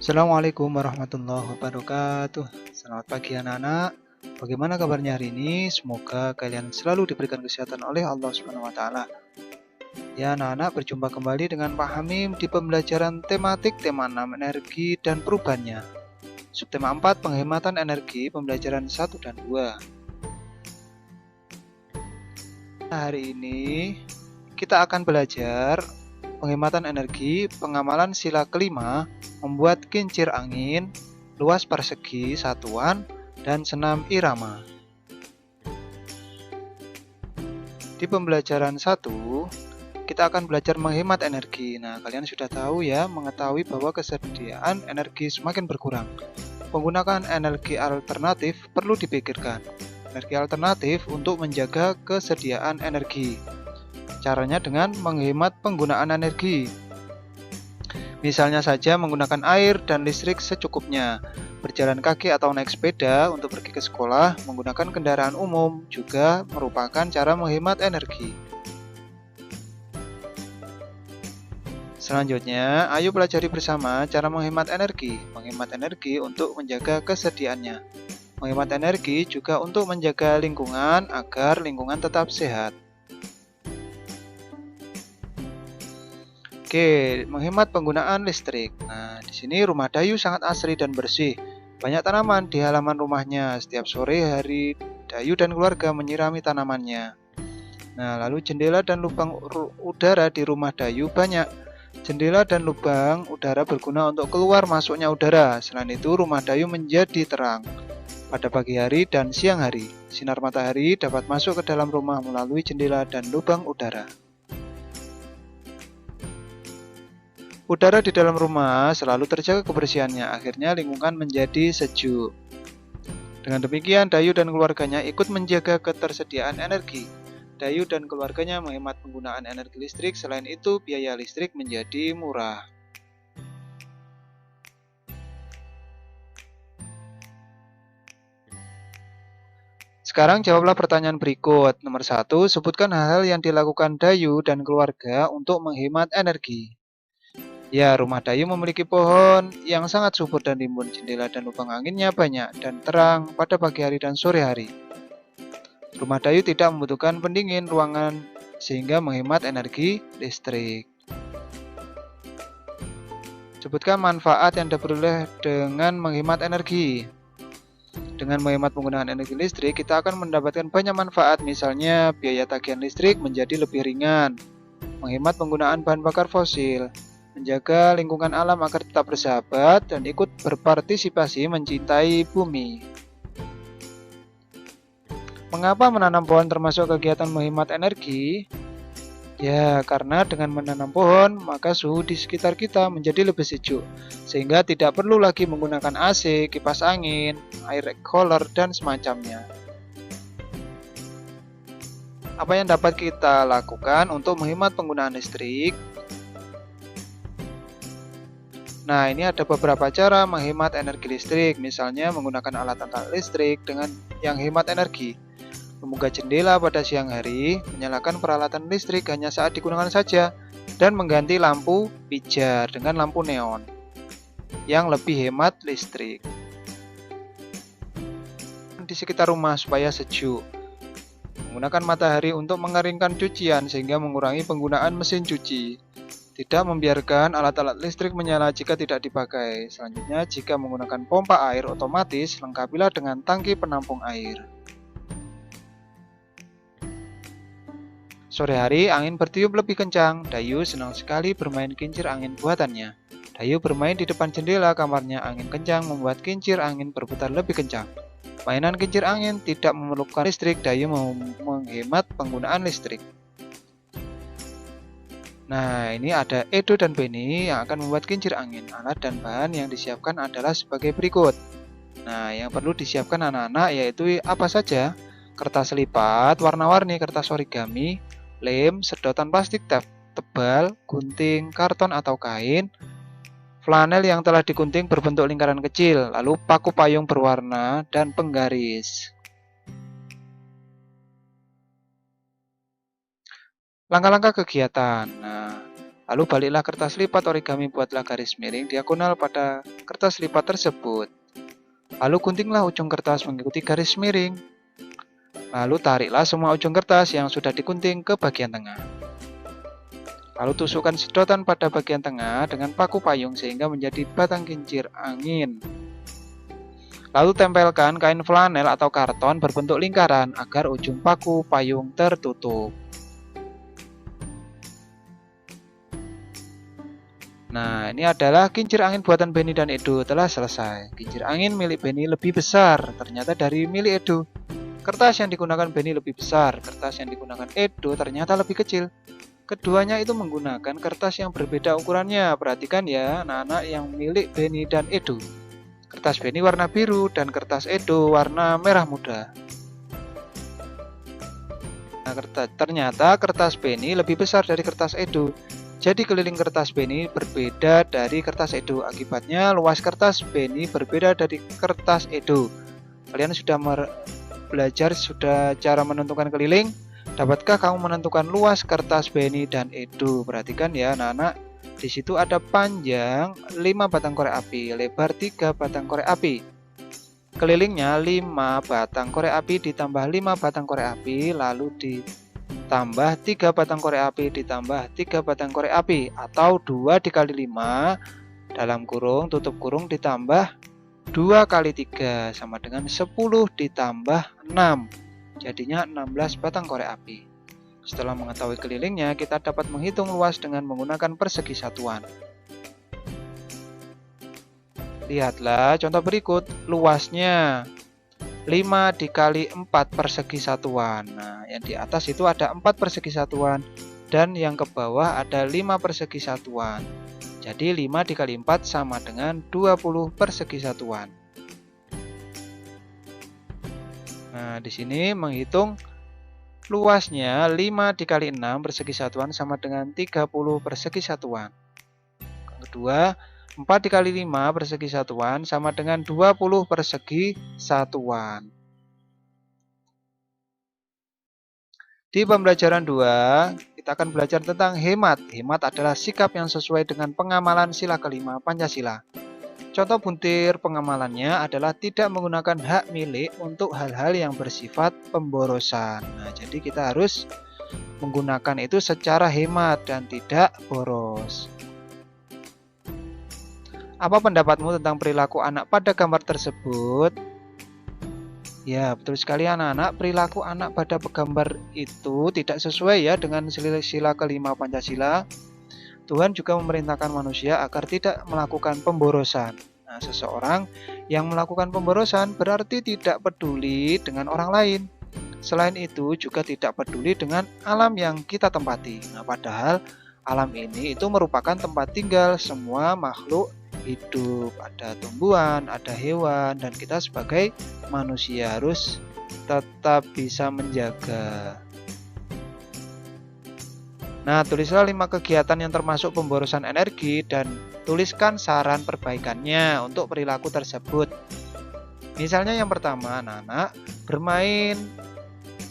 Assalamualaikum warahmatullahi wabarakatuh. Selamat pagi anak-anak. Bagaimana kabarnya hari ini? Semoga kalian selalu diberikan kesehatan oleh Allah Subhanahu wa taala. Ya anak-anak, berjumpa kembali dengan Pak Hamim di pembelajaran tematik tema 6 energi dan perubahannya. Subtema 4 penghematan energi pembelajaran 1 dan 2. Hari ini kita akan belajar penghematan energi, pengamalan sila kelima, membuat kincir angin, luas persegi satuan, dan senam irama. Di pembelajaran 1, kita akan belajar menghemat energi. Nah, kalian sudah tahu ya, mengetahui bahwa kesediaan energi semakin berkurang. Penggunaan energi alternatif perlu dipikirkan. Energi alternatif untuk menjaga kesediaan energi. Caranya dengan menghemat penggunaan energi. Misalnya saja menggunakan air dan listrik secukupnya. Berjalan kaki atau naik sepeda untuk pergi ke sekolah, menggunakan kendaraan umum juga merupakan cara menghemat energi. Selanjutnya, ayo pelajari bersama cara menghemat energi. Menghemat energi untuk menjaga kesediaannya. Menghemat energi juga untuk menjaga lingkungan agar lingkungan tetap sehat. Oke, menghemat penggunaan listrik. Nah, di sini rumah Dayu sangat asri dan bersih. Banyak tanaman di halaman rumahnya. Setiap sore hari, Dayu dan keluarga menyirami tanamannya. Nah, lalu jendela dan lubang udara di rumah Dayu banyak. Jendela dan lubang udara berguna untuk keluar masuknya udara. Selain itu, rumah Dayu menjadi terang pada pagi hari dan siang hari. Sinar matahari dapat masuk ke dalam rumah melalui jendela dan lubang udara. Udara di dalam rumah selalu terjaga kebersihannya, akhirnya lingkungan menjadi sejuk. Dengan demikian, Dayu dan keluarganya ikut menjaga ketersediaan energi. Dayu dan keluarganya menghemat penggunaan energi listrik, selain itu biaya listrik menjadi murah. Sekarang jawablah pertanyaan berikut. Nomor 1, sebutkan hal-hal yang dilakukan Dayu dan keluarga untuk menghemat energi. Ya, rumah Dayu memiliki pohon yang sangat subur dan rimbun. Jendela dan lubang anginnya banyak dan terang pada pagi hari dan sore hari. Rumah Dayu tidak membutuhkan pendingin ruangan sehingga menghemat energi listrik. Sebutkan manfaat yang diperoleh dengan menghemat energi. Dengan menghemat penggunaan energi listrik, kita akan mendapatkan banyak manfaat, misalnya biaya tagihan listrik menjadi lebih ringan, menghemat penggunaan bahan bakar fosil, menjaga lingkungan alam agar tetap bersahabat, dan ikut berpartisipasi mencintai bumi. Mengapa menanam pohon termasuk kegiatan menghemat energi? Ya, karena dengan menanam pohon, maka suhu di sekitar kita menjadi lebih sejuk, sehingga tidak perlu lagi menggunakan AC, kipas angin, air cooler, dan semacamnya. Apa yang dapat kita lakukan untuk menghemat penggunaan listrik? Nah, ini ada beberapa cara menghemat energi listrik, misalnya menggunakan alat-alat listrik dengan yang hemat energi. Membuka jendela pada siang hari, menyalakan peralatan listrik hanya saat digunakan saja, dan mengganti lampu pijar dengan lampu neon yang lebih hemat listrik. Di sekitar rumah supaya sejuk. Menggunakan matahari untuk mengeringkan cucian sehingga mengurangi penggunaan mesin cuci. Tidak membiarkan alat-alat listrik menyala jika tidak dipakai. Selanjutnya, jika menggunakan pompa air otomatis, lengkapilah dengan tangki penampung air. Sore hari, angin bertiup lebih kencang. Dayu senang sekali bermain kincir angin buatannya. Dayu bermain di depan jendela kamarnya. Angin kencang membuat kincir angin berputar lebih kencang. Mainan kincir angin tidak memerlukan listrik. Dayu menghemat penggunaan listrik. Nah, ini ada Edo dan Benny yang akan membuat kincir angin. Alat dan bahan yang disiapkan adalah sebagai berikut. Nah, yang perlu disiapkan anak-anak yaitu apa saja? Kertas lipat, warna-warni, kertas origami, lem, sedotan plastik tebal, gunting, karton atau kain, flanel yang telah digunting berbentuk lingkaran kecil, lalu paku payung berwarna, dan penggaris. Langkah-langkah kegiatan. Nah, Lalu baliklah kertas lipat origami, buatlah garis miring diagonal pada kertas lipat tersebut. Lalu guntinglah ujung kertas mengikuti garis miring. Lalu tariklah semua ujung kertas yang sudah digunting ke bagian tengah. Lalu tusukkan sedotan pada bagian tengah dengan paku payung sehingga menjadi batang kincir angin. Lalu tempelkan kain flanel atau karton berbentuk lingkaran agar ujung paku payung tertutup. Nah, ini adalah kincir angin buatan Benny dan Edo telah selesai. Kincir angin milik Benny lebih besar, ternyata dari milik Edo. Kertas yang digunakan Benny lebih besar, kertas yang digunakan Edo ternyata lebih kecil. Keduanya itu menggunakan kertas yang berbeda ukurannya. Perhatikan ya, anak-anak yang milik Benny dan Edo. Kertas Benny warna biru dan kertas Edo warna merah muda. Nah, ternyata kertas Benny lebih besar dari kertas Edo. Jadi keliling kertas Benny berbeda dari kertas Edo. Akibatnya luas kertas Benny berbeda dari kertas Edo. Kalian sudah belajar cara menentukan keliling? Dapatkah kamu menentukan luas kertas Benny dan Edo? Perhatikan ya anak-anak. Di situ ada panjang 5 batang korek api, lebar 3 batang korek api. Kelilingnya 5 batang korek api ditambah 5 batang korek api, lalu ditambah 3 batang korek api ditambah 3 batang korek api, atau 2 dikali 5 dalam kurung tutup kurung ditambah 2 kali 3 sama dengan 10 ditambah 6, jadinya 16 batang korek api. Setelah mengetahui kelilingnya, kita dapat menghitung luas dengan menggunakan persegi satuan. Lihatlah contoh berikut, luasnya 5 dikali 4 persegi satuan. Nah, yang di atas itu ada 4 persegi satuan, dan yang ke bawah ada 5 persegi satuan. Jadi 5 dikali 4 sama dengan 20 persegi satuan. Nah, di sini menghitung luasnya 5 dikali 6 persegi satuan sama dengan 30 persegi satuan. Kedua, 4 dikali 5 persegi satuan sama dengan 20 persegi satuan. Di pembelajaran 2, kita akan belajar tentang hemat. Hemat adalah sikap yang sesuai dengan pengamalan sila kelima Pancasila. Contoh butir pengamalannya adalah tidak menggunakan hak milik untuk hal-hal yang bersifat pemborosan. Nah, jadi kita harus menggunakan itu secara hemat dan tidak boros. Apa pendapatmu tentang perilaku anak pada gambar tersebut? Ya, betul sekali anak-anak, perilaku anak pada gambar itu tidak sesuai ya dengan sila kelima Pancasila. Tuhan juga memerintahkan manusia agar tidak melakukan pemborosan. Nah, seseorang yang melakukan pemborosan berarti tidak peduli dengan orang lain. Selain itu juga tidak peduli dengan alam yang kita tempati. Nah, padahal alam ini itu merupakan tempat tinggal semua makhluk hidup. Ada tumbuhan, ada hewan, dan kita sebagai manusia harus tetap bisa menjaga. Nah, tulislah 5 kegiatan yang termasuk pemborosan energi dan tuliskan saran perbaikannya untuk perilaku tersebut. Misalnya yang pertama, anak-anak bermain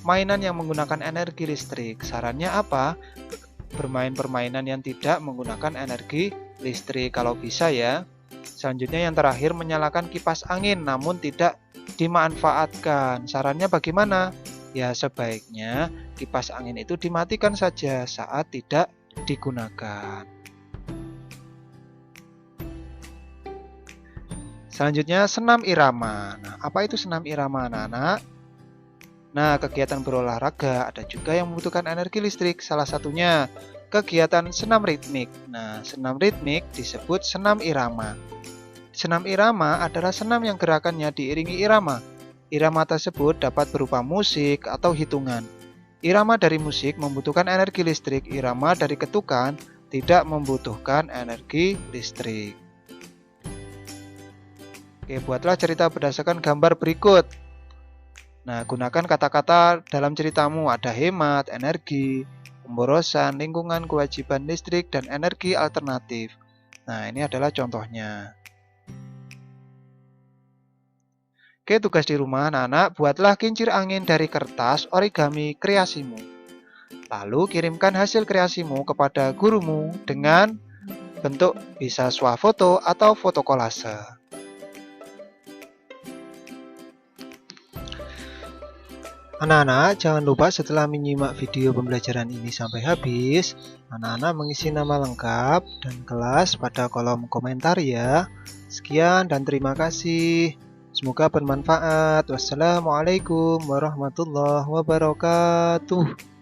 mainan yang menggunakan energi listrik. Sarannya apa? Bermain permainan yang tidak menggunakan energi listrik kalau bisa ya. Selanjutnya yang terakhir, menyalakan kipas angin namun tidak dimanfaatkan. Sarannya bagaimana? Ya, sebaiknya kipas angin itu dimatikan saja saat tidak digunakan. Selanjutnya, senam irama. Nah, apa itu senam irama, anak-anak? Nah, kegiatan berolahraga ada juga yang membutuhkan energi listrik. Salah satunya kegiatan senam ritmik. Nah, senam ritmik disebut senam irama. Senam irama adalah senam yang gerakannya diiringi irama. Irama tersebut dapat berupa musik atau hitungan. Irama dari musik membutuhkan energi listrik, irama dari ketukan tidak membutuhkan energi listrik. Oke, buatlah cerita berdasarkan gambar berikut. Nah, gunakan kata-kata dalam ceritamu, ada hemat, energi, pemborosan, lingkungan, kewajiban listrik, dan energi alternatif. Nah, ini adalah contohnya. Oke, tugas di rumah anak-anak, buatlah kincir angin dari kertas origami kreasimu. Lalu kirimkan hasil kreasimu kepada gurumu dengan bentuk bisa swafoto atau foto kolase. Anak-anak, jangan lupa setelah menyimak video pembelajaran ini sampai habis, anak-anak mengisi nama lengkap dan kelas pada kolom komentar ya. Sekian dan terima kasih. Semoga bermanfaat. Wassalamualaikum warahmatullahi wabarakatuh.